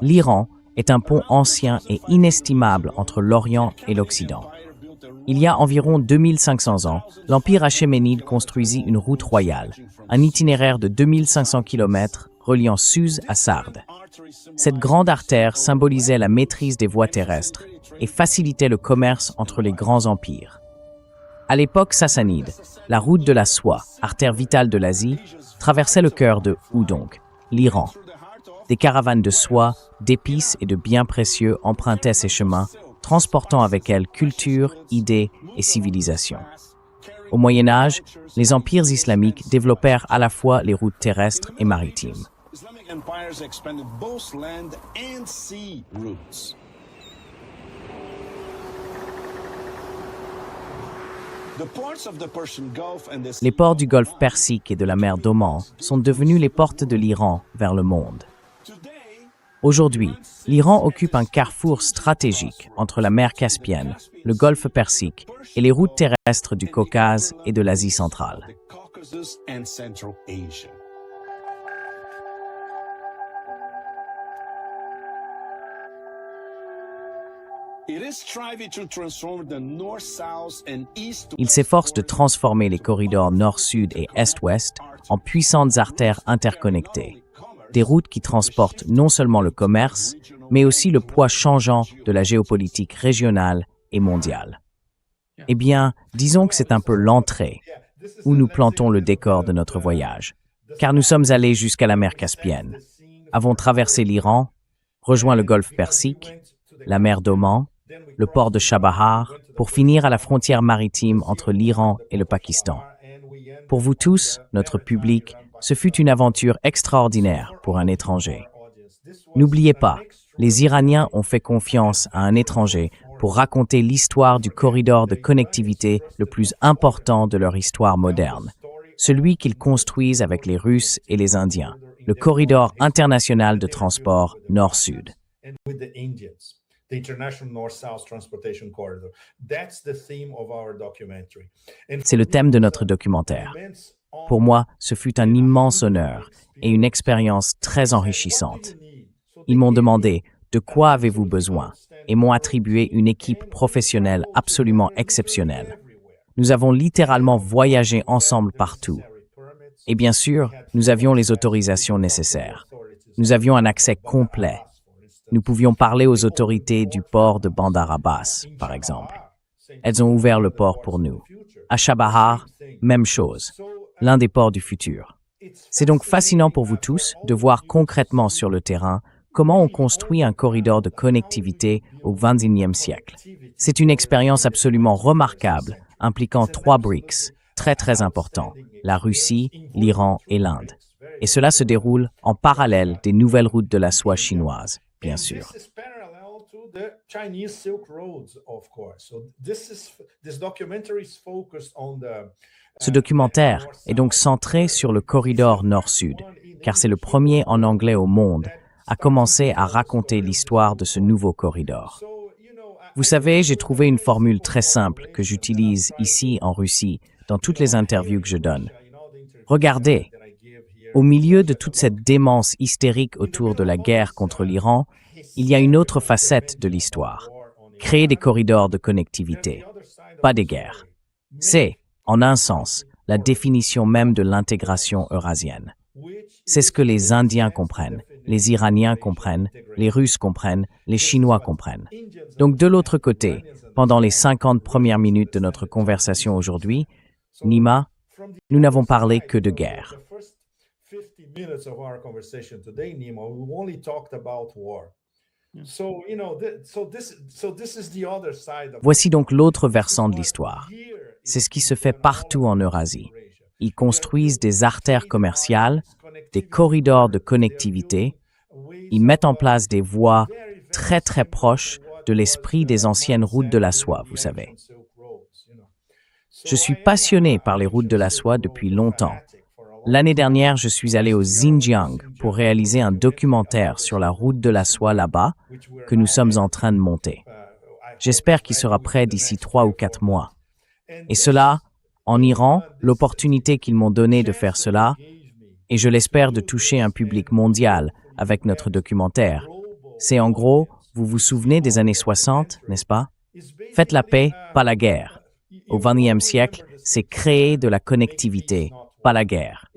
S3: L'Iran est un pont ancien et inestimable entre l'Orient et l'Occident. Il y a environ 2500 ans, l'Empire achéménide construisit une route royale, un itinéraire de 2500 km reliant Suse à Sardes. Cette grande artère symbolisait la maîtrise des voies terrestres et facilitait le commerce entre les grands empires. À l'époque sassanide, la route de la soie, artère vitale de l'Asie, traversait le cœur de où donc, l'Iran. Des caravanes de soie, d'épices et de biens précieux empruntaient ces chemins, transportant avec elles culture, idées et civilisation. Au Moyen Âge, les empires islamiques développèrent à la fois les routes terrestres et maritimes. Les ports du golfe Persique et de la mer d'Oman sont devenus les portes de l'Iran vers le monde. Aujourd'hui, l'Iran occupe un carrefour stratégique entre la mer Caspienne, le golfe Persique et les routes terrestres du Caucase et de l'Asie centrale. Il s'efforce de transformer les corridors nord-sud et est-ouest en puissantes artères interconnectées. Des routes qui transportent non seulement le commerce, mais aussi le poids changeant de la géopolitique régionale et mondiale. Eh bien, disons que c'est un peu l'entrée, où nous plantons le décor de notre voyage, car nous sommes allés jusqu'à la mer Caspienne, avons traversé l'Iran, rejoint le golfe Persique, la mer d'Oman, le port de Chabahar, pour finir à la frontière maritime entre l'Iran et le Pakistan. Pour vous tous, notre public, ce fut une aventure extraordinaire pour un étranger. N'oubliez pas, les Iraniens ont fait confiance à un étranger pour raconter l'histoire du corridor de connectivité le plus important de leur histoire moderne, celui qu'ils construisent avec les Russes et les Indiens, le corridor international de transport Nord-Sud. C'est le thème de notre documentaire. Pour moi, ce fut un immense honneur et une expérience très enrichissante. Ils m'ont demandé « De quoi avez-vous besoin ?» et m'ont attribué une équipe professionnelle absolument exceptionnelle. Nous avons littéralement voyagé ensemble partout. Et bien sûr, nous avions les autorisations nécessaires. Nous avions un accès complet. Nous pouvions parler aux autorités du port de Bandar Abbas, par exemple. Elles ont ouvert le port pour nous. À Chabahar, même chose. L'un des ports du futur. C'est donc fascinant pour vous tous de voir concrètement sur le terrain comment on construit un corridor de connectivité au XXIe siècle. C'est une expérience absolument remarquable, impliquant 3 BRICS, très importants, la Russie, l'Iran et l'Inde. Et cela se déroule en parallèle des nouvelles routes de la soie chinoises, bien sûr. Ce documentaire est donc centré sur le corridor nord-sud, car c'est le premier en anglais au monde à commencer à raconter l'histoire de ce nouveau corridor. Vous savez, j'ai trouvé une formule très simple que j'utilise ici en Russie dans toutes les interviews que je donne. Regardez, au milieu de toute cette démence hystérique autour de la guerre contre l'Iran, il y a une autre facette de l'histoire. Créer des corridors de connectivité, pas des guerres. C'est, en un sens, la définition même de l'intégration eurasienne. C'est ce que les Indiens comprennent, les Iraniens comprennent, les Russes comprennent, les Chinois comprennent. Donc de l'autre côté, pendant les 50 premières minutes de notre conversation aujourd'hui, Nima, nous n'avons parlé que de guerre. Voici donc l'autre versant de l'histoire. C'est ce qui se fait partout en Eurasie. Ils construisent des artères commerciales, des corridors de connectivité. Ils mettent en place des voies très très proches de l'esprit des anciennes routes de la soie, vous savez. Je suis passionné par les routes de la soie depuis longtemps. L'année dernière, je suis allé au Xinjiang pour réaliser un documentaire sur la route de la soie là-bas que nous sommes en train de monter. J'espère qu'il sera prêt d'ici 3 ou 4 mois. Et cela, en Iran, l'opportunité qu'ils m'ont donnée de faire cela, et je l'espère de toucher un public mondial avec notre documentaire. C'est en gros, vous vous souvenez des années 60, n'est-ce pas? Faites la paix, pas la guerre. Au XXe siècle, c'est créer de la connectivité, pas la guerre.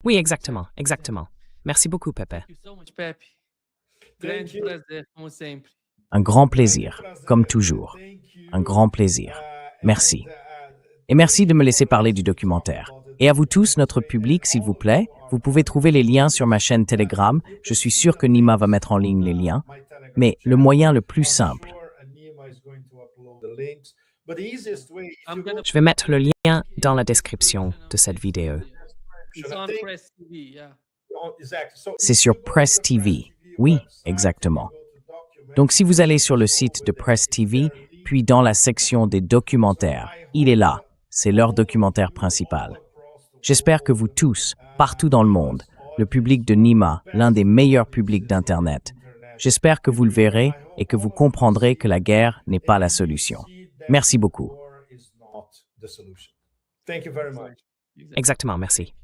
S1: Oui, exactement, exactement. Merci beaucoup, Pepe.
S4: Thank you so much, Pepe. Grande prazer, como sempre.
S3: Un grand plaisir, comme toujours. Un grand plaisir. Merci. Et merci de me laisser parler du documentaire. Et à vous tous, notre public, s'il vous plaît, vous pouvez trouver les liens sur ma chaîne Telegram. Je suis sûr que Nima va mettre en ligne les liens. Mais le moyen le plus simple,
S1: Je vais mettre le lien dans la description de cette vidéo.
S4: It's on Press TV, yeah.
S3: c'est sur Press TV. Oui, exactement. Donc si vous allez sur le site de Press TV, puis dans la section des documentaires, il est là. C'est leur documentaire principal. J'espère que vous tous, partout dans le monde, le public de Nima, l'un des meilleurs publics d'Internet, j'espère que vous le verrez et que vous comprendrez que la guerre n'est pas la solution. Merci beaucoup.
S1: Exactement, merci.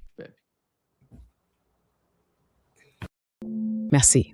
S5: Merci.